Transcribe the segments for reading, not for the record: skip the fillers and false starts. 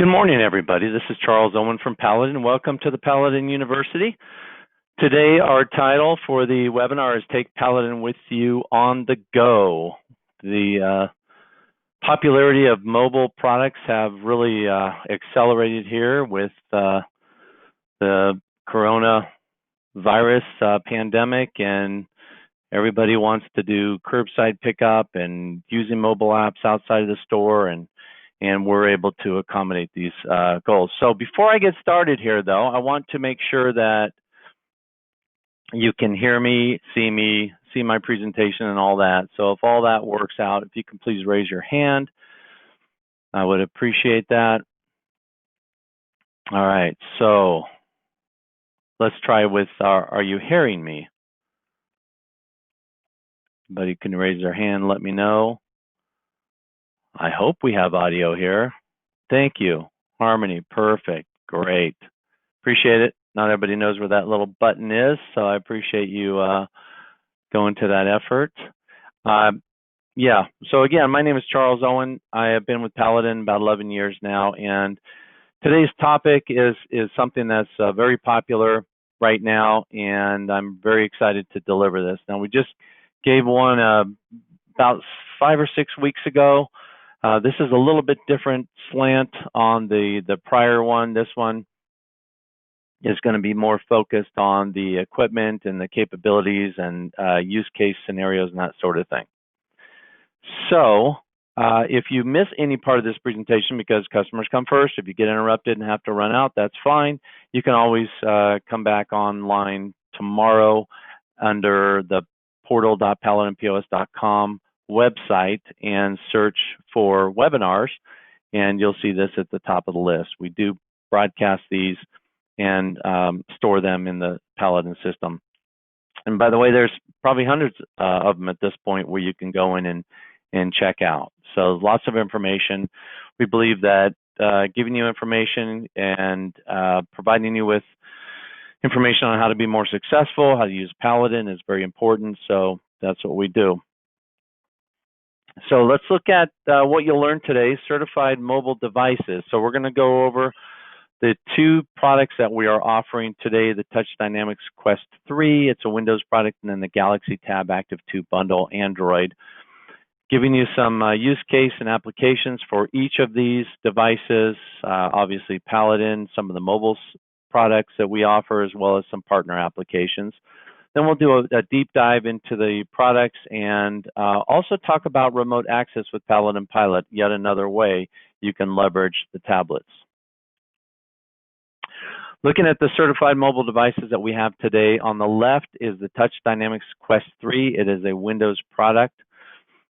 Good morning, everybody. This is Charles Owen from Paladin. Welcome to the Paladin University. Today, our title for the webinar is Take Paladin with You on the Go. The popularity of mobile products have really accelerated here with the coronavirus pandemic, and everybody wants to do curbside pickup and using mobile apps outside of the store, and we're able to accommodate these goals. So before I get started here, though, I want to make sure that you can hear me, see my presentation and all that. So if all that works out, if you can please raise your hand, I would appreciate that. All right, so let's try with are you hearing me? Anybody can raise their hand, let me know. I hope we have audio here. Thank you. Harmony, perfect, great. Appreciate it. Not everybody knows where that little button is, so I appreciate you going to that effort. Yeah, so again, my name is Charles Owen. I have been with Paladin about 11 years now, and today's topic is something that's very popular right now, and I'm very excited to deliver this. Now, we just gave one about 5 or 6 weeks ago. This is a little bit different slant on the prior one. This one is going to be more focused on the equipment and the capabilities and use case scenarios and that sort of thing. So if you miss any part of this presentation, because customers come first, if you get interrupted and have to run out, that's fine. You can always come back online tomorrow under the portal.paladinpos.com website and search for webinars, and you'll see this at the top of the list. We do broadcast these and store them in the Paladin system. And by the way, there's probably hundreds of them at this point where you can go in and check out. So lots of information. We believe that giving you information and providing you with information on how to be more successful, how to use Paladin is very important. So that's what we do. So let's look at what you'll learn today, certified mobile devices. So we're going to go over the two products that we are offering today, the Touch Dynamics Quest 3, it's a Windows product, and then the Galaxy Tab Active2 bundle, Android. Giving you some use case and applications for each of these devices, obviously Paladin, some of the mobile products that we offer, as well as some partner applications. Then we'll do a deep dive into the products and also talk about remote access with Paladin Pilot, yet another way you can leverage the tablets. Looking at the certified mobile devices that we have today, on the left is the Touch Dynamics Quest 3. It is a Windows product.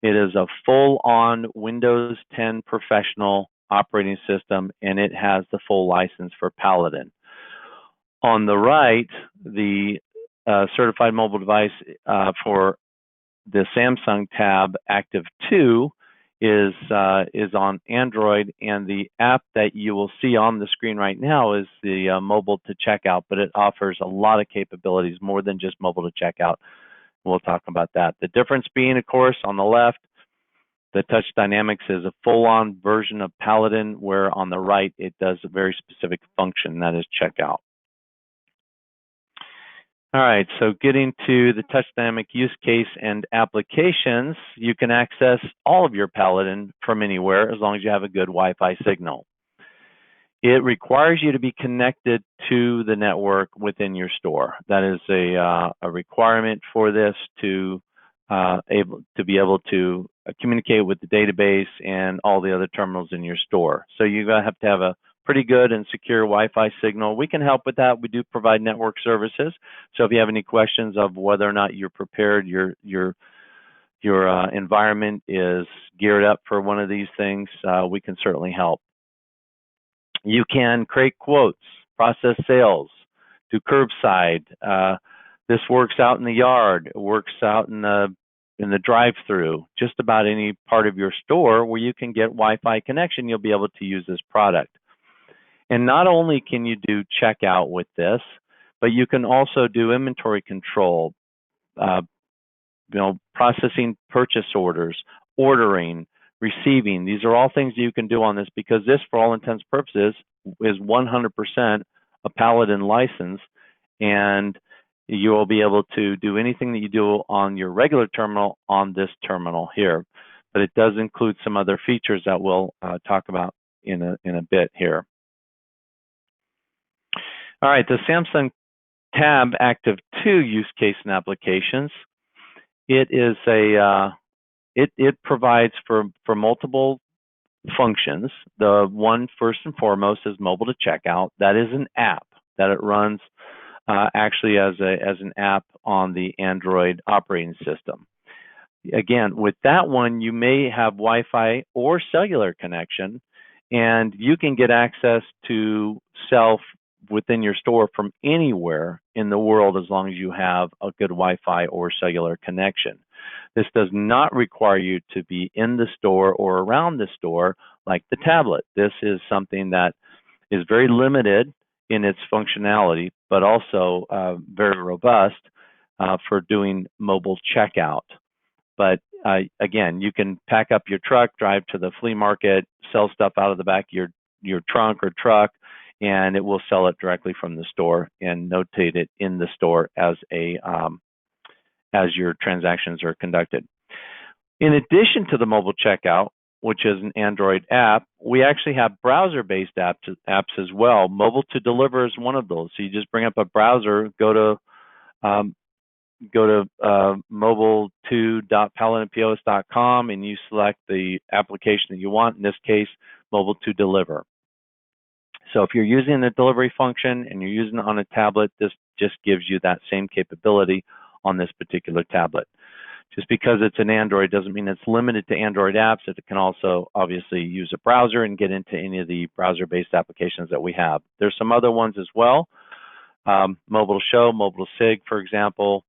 It is a full-on Windows 10 professional operating system, and it has the full license for Paladin. On the right, the certified mobile device for the Samsung Tab Active2 is on Android, and the app that you will see on the screen right now is the mobile to checkout, but it offers a lot of capabilities, more than just mobile to checkout. We'll talk about that. The difference being, of course, on the left, the Touch Dynamics is a full-on version of Paladin, where on the right it does a very specific function, that is checkout. All right, so getting to the Touch Dynamic use case and applications, you can access all of your Paladin from anywhere as long as you have a good Wi-Fi signal. It requires you to be connected to the network within your store. That is a requirement for this to be able to communicate with the database and all the other terminals in your store. So you have to have a pretty good and secure Wi-Fi signal. We can help with that. We do provide network services. So if you have any questions of whether or not you're prepared, your environment is geared up for one of these things, we can certainly help. You can create quotes, process sales, do curbside. This works out in the yard. It works out in the drive-through. Just about any part of your store where you can get Wi-Fi connection, you'll be able to use this product. And not only can you do checkout with this, but you can also do inventory control, processing purchase orders, ordering, receiving. These are all things you can do on this, because this, for all intents and purposes, is 100% a Paladin license, and you will be able to do anything that you do on your regular terminal on this terminal here. But it does include some other features that we'll talk about in a bit here. All right, the Samsung Tab Active2 use case and applications. It is it provides for multiple functions. The one, first and foremost, is mobile to checkout. That is an app that it runs actually as an app on the Android operating system. Again, with that one, you may have Wi-Fi or cellular connection, and you can get access to self within your store from anywhere in the world as long as you have a good Wi-Fi or cellular connection. This does not require you to be in the store or around the store like the tablet. This is something that is very limited in its functionality, but also very robust for doing mobile checkout. But again, you can pack up your truck, drive to the flea market, sell stuff out of the back of your trunk or truck, and it will sell it directly from the store and notate it in the store as your transactions are conducted. In addition to the mobile checkout, which is an Android app, we actually have browser-based apps as well. Mobile to deliver is one of those. So you just bring up a browser, go to mobile2.paladinpos.com, and you select the application that you want. In this case, mobile to deliver. So if you're using the delivery function and you're using it on a tablet, this just gives you that same capability on this particular tablet. Just because it's an Android doesn't mean it's limited to Android apps. It can also obviously use a browser and get into any of the browser-based applications that we have. There's some other ones as well. Mobile to show, mobile to sig, for example,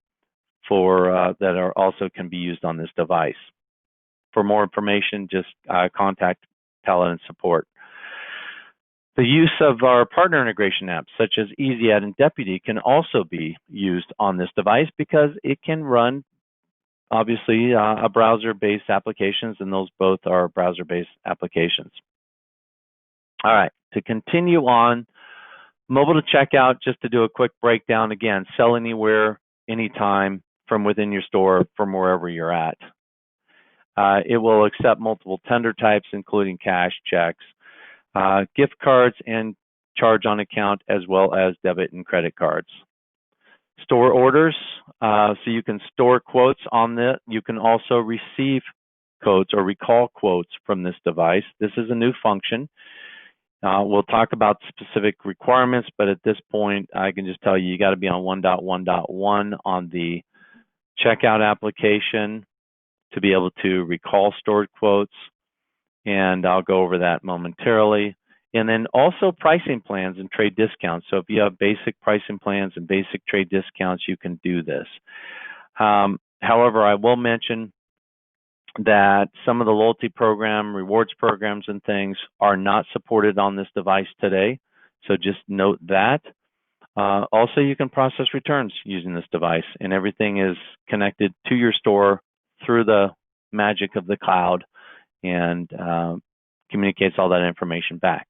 that are also can be used on this device. For more information, just contact Paladin support. The use of our partner integration apps, such as EasyAdd and Deputy, can also be used on this device because it can run, obviously, a browser-based applications, and those both are browser-based applications. All right, to continue on, mobile to checkout, just to do a quick breakdown again, sell anywhere, anytime, from within your store, from wherever you're at. It will accept multiple tender types, including cash, checks, gift cards, and charge on account, as well as debit and credit cards. Store orders, so you can store quotes on it. You can also receive quotes or recall quotes from this device. This is a new function. We'll talk about specific requirements, but at this point, I can just tell you got to be on 1.1.1 on the checkout application to be able to recall stored quotes, and I'll go over that momentarily. And then also pricing plans and trade discounts. So if you have basic pricing plans and basic trade discounts, you can do this. However, I will mention that some of the loyalty program, rewards programs, and things are not supported on this device today. So just note that. Also, you can process returns using this device, and everything is connected to your store through the magic of the cloud and communicates all that information back.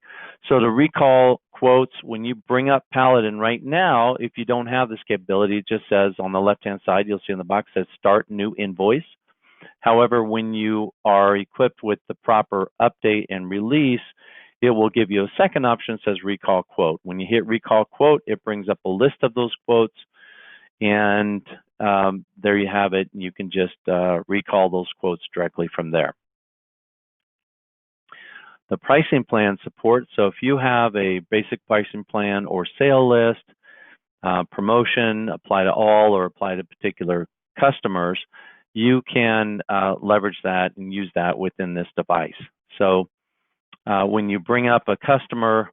So to recall quotes, when you bring up Paladin right now, if you don't have this capability, it just says on the left-hand side, you'll see in the box says Start New Invoice. However, when you are equipped with the proper update and release, it will give you a second option that says Recall Quote. When you hit Recall Quote, it brings up a list of those quotes, and there you have it. You can just recall those quotes directly from there. The pricing plan support, so if you have a basic pricing plan or sale list, promotion, apply to all or apply to particular customers, you can leverage that and use that within this device. So when you bring up a customer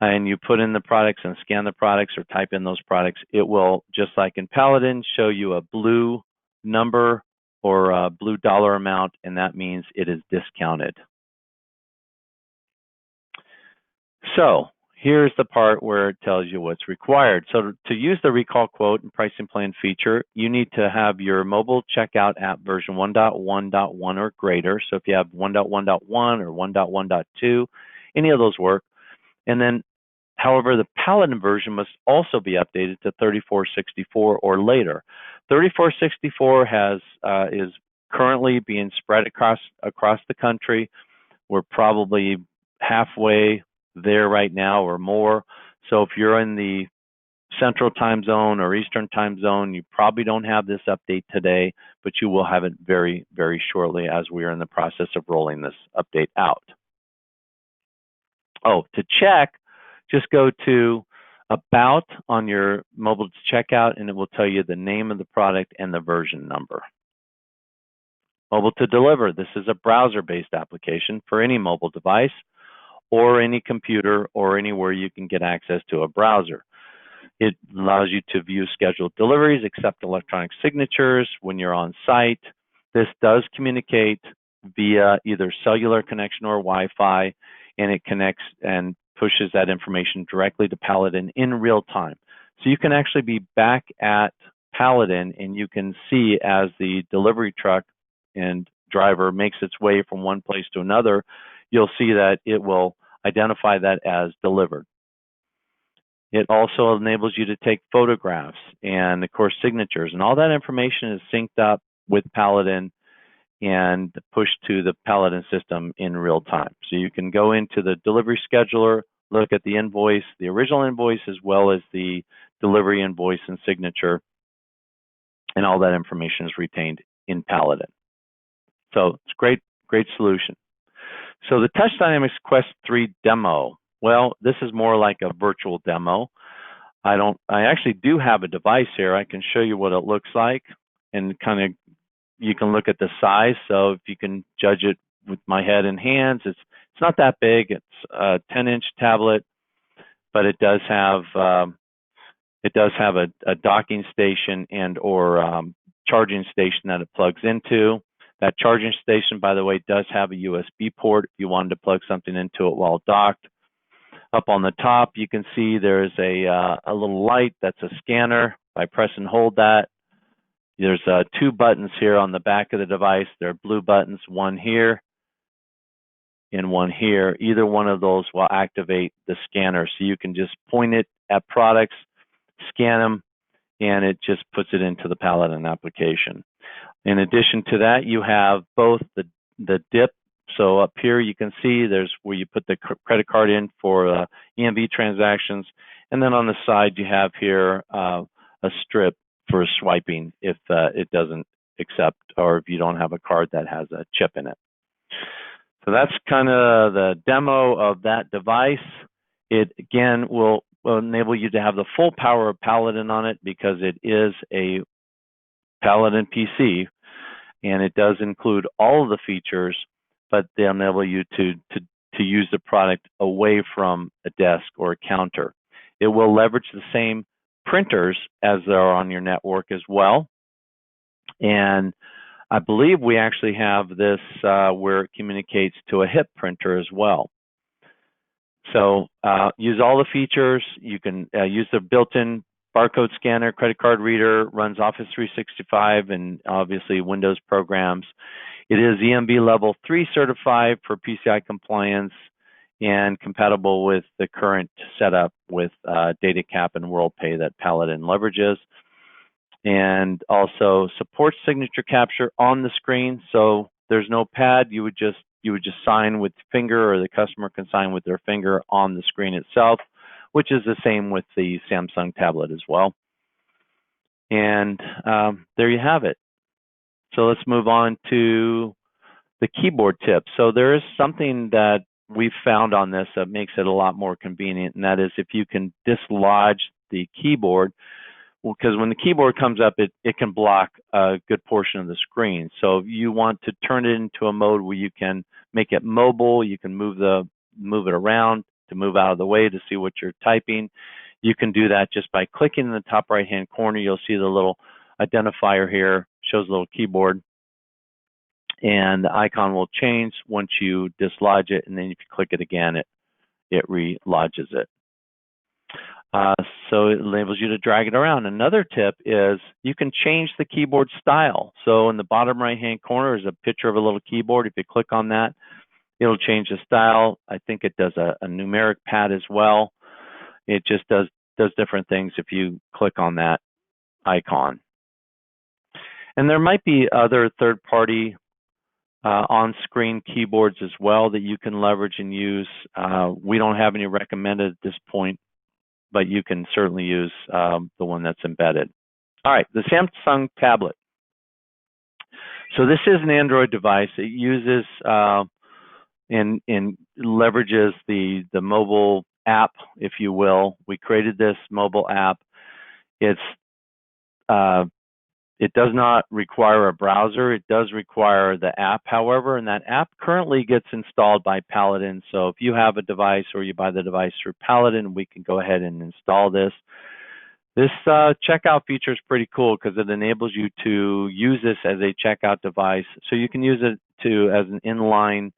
and you put in the products and scan the products or type in those products, it will, just like in Paladin, show you a blue number or a blue dollar amount, and that means it is discounted. So here's the part where it tells you what's required. So to use the recall quote and pricing plan feature, you need to have your mobile checkout app version 1.1.1 or greater. So if you have 1.1.1 or 1.1.2, any of those work. And then, however, the Paladin version must also be updated to 3464 or later. 3464 is currently being spread across the country. We're probably halfway there right now or more. So if you're in the Central Time Zone or Eastern Time Zone, you probably don't have this update today, but you will have it very, very shortly as we are in the process of rolling this update out. Oh, to check, just go to About on your mobile checkout, and it will tell you the name of the product and the version number. Mobile to Deliver. This is a browser-based application for any mobile device or any computer or anywhere you can get access to a browser. It allows you to view scheduled deliveries, accept electronic signatures when you're on site. This does communicate via either cellular connection or Wi-Fi, and it connects and pushes that information directly to Paladin in real time. So you can actually be back at Paladin and you can see as the delivery truck and driver makes its way from one place to another, you'll see that it will identify that as delivered. It also enables you to take photographs and, of course, signatures, and all that information is synced up with Paladin and pushed to the Paladin system in real time. So you can go into the delivery scheduler, look at the invoice, the original invoice, as well as the delivery invoice and signature, and all that information is retained in Paladin. So it's a great solution. So the Touch Dynamics Quest 3 demo, well, this is more like a virtual demo. I actually do have a device here. I can show you what it looks like, and kind of you can look at the size. So if you can judge it with my head and hands, it's not that big. It's a 10-inch tablet, but it does have a docking station and or charging station that it plugs into. That charging station, by the way, does have a USB port if you wanted to plug something into it while docked. Up on the top, you can see there's a little light that's a scanner. By press and hold that, there's two buttons here on the back of the device. They're blue buttons, one here and one here. Either one of those will activate the scanner. So you can just point it at products, scan them, and it just puts it into the Paladin application. In addition to that, you have both the dip. So up here you can see there's where you put the credit card in for EMV transactions, and then on the side you have here a strip for swiping if it doesn't accept, or if you don't have a card that has a chip in it. So that's kind of the demo of that device. It again will enable you to have the full power of Paladin on it because it is a Paladin PC, and it does include all of the features, but they enable you to use the product away from a desk or a counter. It will leverage the same printers as there are on your network as well. And I believe we actually have this where it communicates to a HIP printer as well. So use all the features. You can use the built-in barcode scanner, credit card reader, runs Office 365 and obviously Windows programs. It is EMB level 3 certified for PCI compliance and compatible with the current setup with data cap and WorldPay that Paladin leverages. And also supports signature capture on the screen. So there's no pad. You would just sign with your finger, or the customer can sign with their finger on the screen itself, which is the same with the Samsung tablet as well. And there you have it. So let's move on to the keyboard tip. So there is something that we've found on this that makes it a lot more convenient, and that is if you can dislodge the keyboard, because when the keyboard comes up, it can block a good portion of the screen. So if you want to turn it into a mode where you can make it mobile, you can move it around to move out of the way to see what you're typing. You can do that just by clicking in the top right-hand corner. You'll see the little identifier here, shows a little keyboard, and the icon will change once you dislodge it, and then if you click it again, it relodges it. So it enables you to drag it around. Another tip is you can change the keyboard style. So in the bottom right-hand corner is a picture of a little keyboard. If you click on that, it'll change the style. I think it does a numeric pad as well. It just does different things if you click on that icon. And there might be other third-party on-screen keyboards as well that you can leverage and use. We don't have any recommended at this point, but you can certainly use the one that's embedded. All right, the Samsung tablet. So this is an Android device. It uses and leverages the mobile app, if you will. We created this mobile app. It does not require a browser. It does require the app, however, and that app currently gets installed by Paladin. So if you have a device or you buy the device through Paladin, we can go ahead and install this. This checkout feature is pretty cool because it enables you to use this as a checkout device. So you can use it as an inline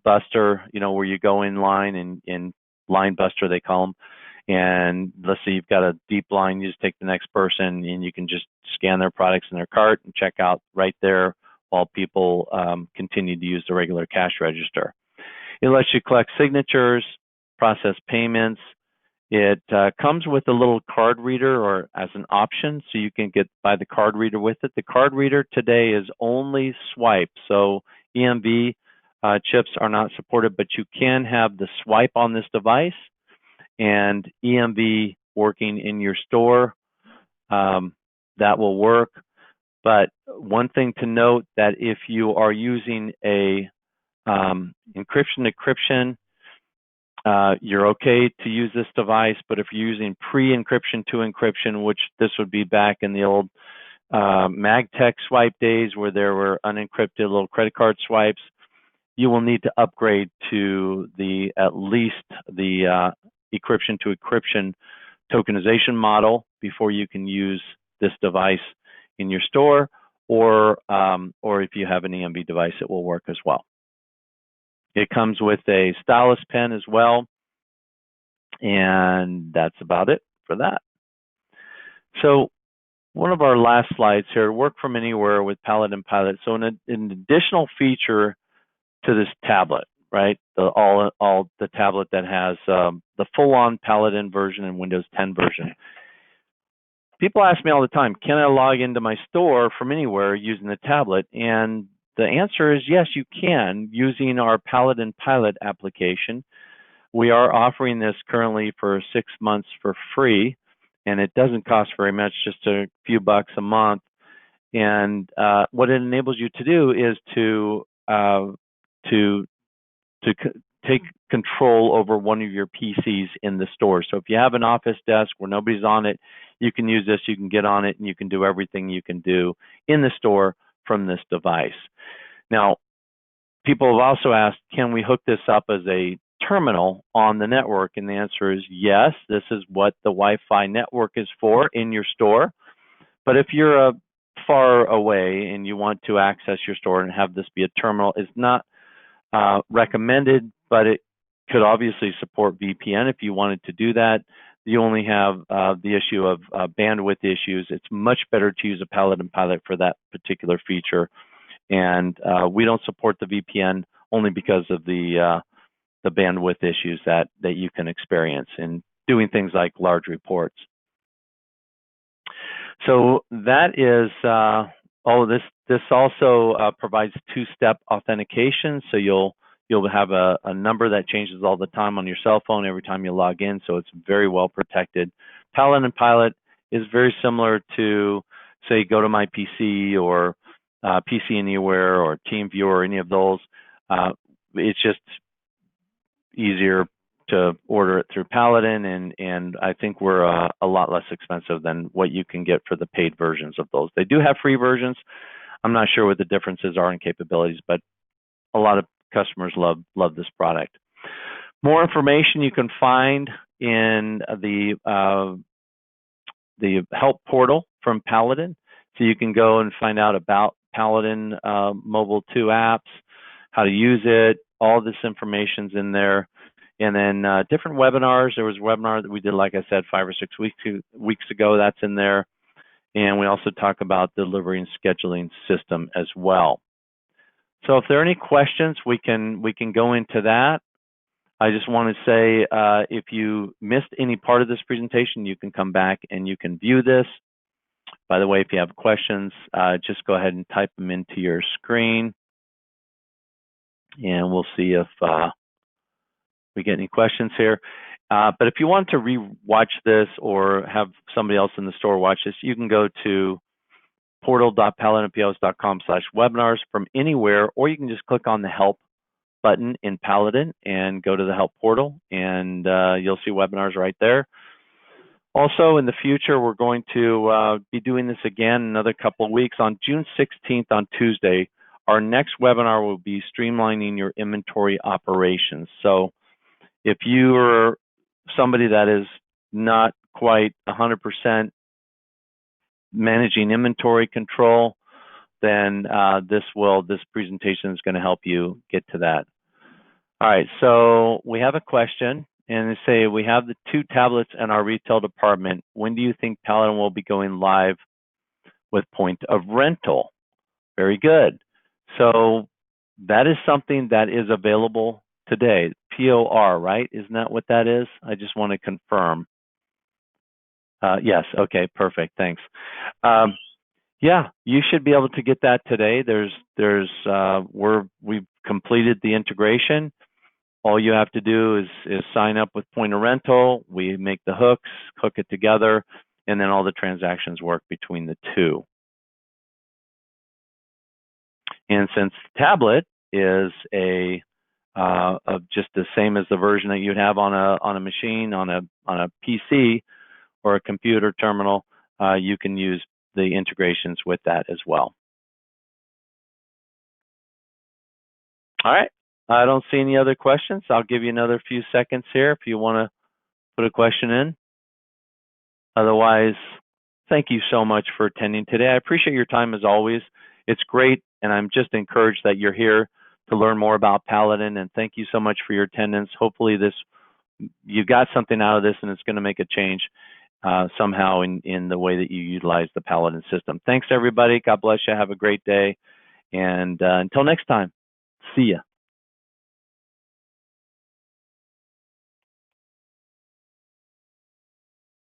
buster, where you go in line and line buster, they call them. And let's say you've got a deep line, you just take the next person and you can just scan their products in their cart and check out right there while people continue to use the regular cash register. It lets you collect signatures, process payments. It comes with a little card reader or as an option, so you can buy the card reader with it. The card reader today is only swipe, so EMV chips are not supported, but you can have the swipe on this device and EMV working in your store. That will work. But one thing to note that if you are using a encryption, you're okay to use this device. But if you're using pre-encryption to encryption, which this would be back in the old MagTech swipe days where there were unencrypted little credit card swipes, you will need to upgrade to at least the encryption to encryption tokenization model before you can use this device in your store, or if you have an EMV device, it will work as well. It comes with a stylus pen as well, and that's about it for that. So one of our last slides here, work from anywhere with Paladin Pilot. So an additional feature to this tablet, right? The tablet that has the full-on Paladin version and Windows 10 version. People ask me all the time, can I log into my store from anywhere using the tablet? And the answer is yes, you can, using our Paladin Pilot application. We are offering this currently for 6 months for free, and it doesn't cost very much, just a few bucks a month. And what it enables you to do is to take control over one of your PCs in the store. So if you have an office desk where nobody's on it, you can use this, you can get on it, and you can do everything you can do in the store from this device. Now, people have also asked, can we hook this up as a terminal on the network? And the answer is yes. This is what the Wi-Fi network is for in your store. But if you're far away and you want to access your store and have this be a terminal, it's not recommended, but it could obviously support VPN if you wanted to do that. You only have the issue of bandwidth issues. It's much better to use a Paladin Pilot for that particular feature. And we don't support the VPN only because of the bandwidth issues that you can experience in doing things like large reports. So that is, this also provides two-step authentication. So you'll have a number that changes all the time on your cell phone every time you log in, so it's very well protected. Paladin Pilot is very similar to, say, Go to My PC or PC Anywhere or TeamViewer or any of those. It's just easier to order it through Paladin, and I think we're a lot less expensive than what you can get for the paid versions of those. They do have free versions. I'm not sure what the differences are in capabilities, but a lot of customers love this product. More information you can find in the help portal from Paladin. So you can go and find out about Paladin Mobile 2 apps, how to use it. All this information's in there. And then different webinars. There was a webinar that we did, like I said, 5 or 6 weeks ago. That's in there. And we also talk about the delivery and scheduling system as well. So if there are any questions, we can go into that. I just want to say, if you missed any part of this presentation, you can come back and you can view this. By the way, if you have questions, just go ahead and type them into your screen, and we'll see if we get any questions here. But if you want to re-watch this or have somebody else in the store watch this, you can go to portal.paladinpos.com/webinars from anywhere, or you can just click on the help button in Paladin and go to the help portal, and you'll see webinars right there. Also, in the future, we're going to be doing this again another couple of weeks. On June 16th, on Tuesday, our next webinar will be streamlining your inventory operations. So if you're somebody that is not quite 100% managing inventory control, then this presentation is going to help you get to that. All right, so we have a question, and they say, we have the 2 tablets in our retail department. When do you think Paladin will be going live with point of rental? Very good. So that is something that is available today. POR, right? Isn't that what that is? I just want to confirm. Yes, okay, perfect, thanks. Yeah, you should be able to get that today. We've completed the integration. All you have to do is sign up with point of rental. We make the hooks, hook it together, and then all the transactions work between the two. And since the tablet is just the same as the version that you'd have on a machine, on a PC or a computer terminal, you can use the integrations with that as well. All right, I don't see any other questions. I'll give you another few seconds here if you want to put a question in. Otherwise, thank you so much for attending today. I appreciate your time as always. It's great, and I'm just encouraged that you're here to learn more about Paladin, and thank you so much for your attendance. Hopefully you got something out of this, and it's going to make a change somehow in the way that you utilize the Paladin system. Thanks, everybody. God bless you. Have a great day. And until next time, see ya.